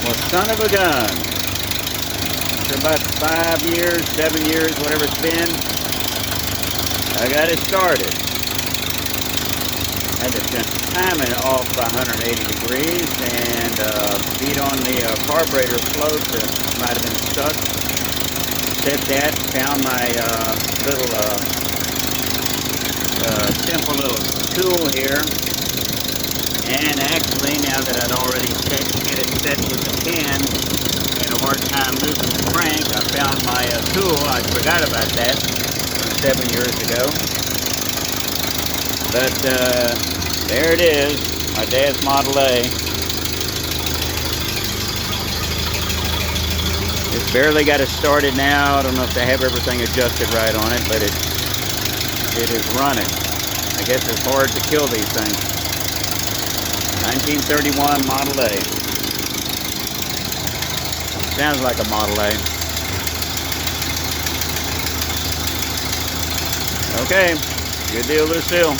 Well, son of a gun. For about 5 years, 7 years, whatever it's been, I got it started. I had to time it off by 180 degrees and beat on the carburetor float that might have been stuck. Set that, found my little simple little tool here. And actually, now that I'd already get it set with the pin and a hard time losing the crank, I found my tool. I forgot about that 7 years ago. But there it is, my dad's Model A. Just barely got it started now. I don't know if they have everything adjusted right on it, but it is running. I guess it's hard to kill these things. 1931 Model A. Sounds like a Model A. Okay, good deal, Lucille.